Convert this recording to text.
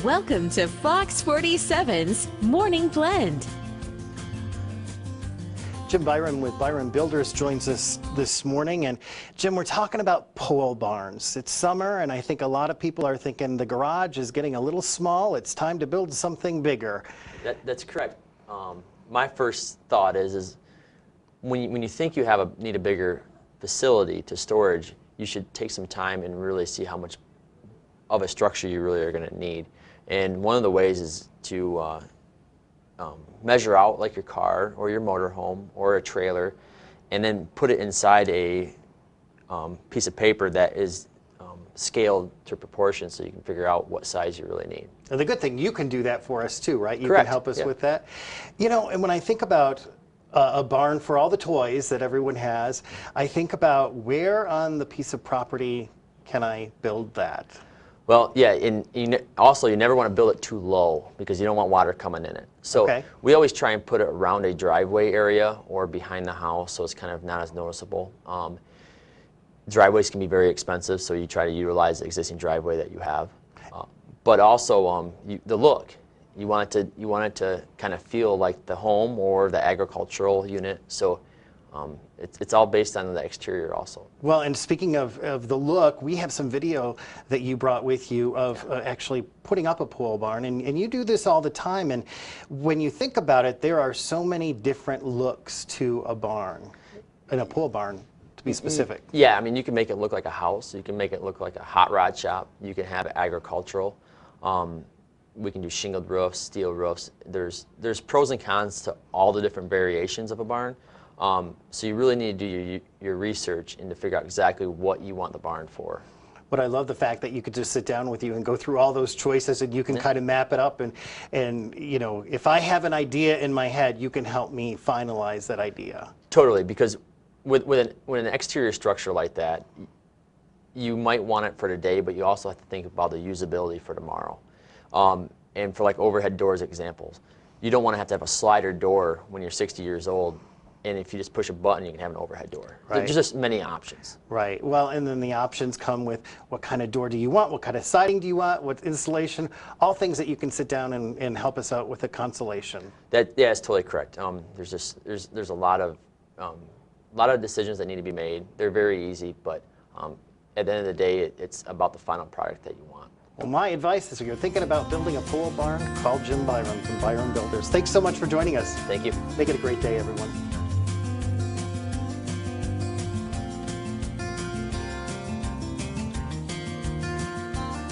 Welcome to Fox 47's Morning Blend. Jim Byrum with Byrum Builders joins us this morning. And Jim, we're talking about pole barns. It's summer, and I think a lot of people are thinking the garage is getting a little small. It's time to build something bigger. That's correct. My first thought is when you think you need a bigger facility to storage, you should take some time and really see how much of a structure you really are going to need. And one of the ways is to measure out like your car or your motorhome or a trailer, and then put it inside a piece of paper that is scaled to proportion, so you can figure out what size you really need. And the good thing, you can do that for us too, right? You Correct. Can help us Yeah. with that. You know, and when I think about a barn for all the toys that everyone has, I think about where on the piece of property can I build that? Well, yeah, and also you never want to build it too low because you don't want water coming in it. So Okay. we always try and put it around a driveway area or behind the house, so it's kind of not as noticeable. Driveways can be very expensive, so you try to utilize the existing driveway that you have. But also the look. You want it to kind of feel like the home or the agricultural unit. So it's all based on the exterior also. Well, and speaking of the look, we have some video that you brought with you of actually putting up a pole barn, and you do this all the time. And when you think about it, there are so many different looks to a barn, and a pole barn, to be specific. Yeah, I mean, you can make it look like a house. You can make it look like a hot rod shop. You can have it agricultural. We can do shingled roofs, steel roofs. There's pros and cons to all the different variations of a barn. So you really need to do your research and to figure out exactly what you want the barn for. But I love the fact that you could just sit down with you and go through all those choices, and you can kind of map it up. And you know, if I have an idea in my head, you can help me finalize that idea. Totally, because with an exterior structure like that, you might want it for today, but you also have to think about the usability for tomorrow. And for like overhead doors examples, you don't want to have a slider door when you're 60 years old, and if you just push a button, you can have an overhead door. Right. There's just many options. Right. Well, and then the options come with what kind of door do you want, what kind of siding do you want, what insulation, all things that you can sit down and help us out with a consultation. Yeah, that's totally correct. There's a lot of decisions that need to be made. They're very easy, but at the end of the day, it's about the final product that you want. Well, my advice is if you're thinking about building a pole barn, call Jim Byrum from Byrum Builders. Thanks so much for joining us. Thank you. Make it a great day, everyone.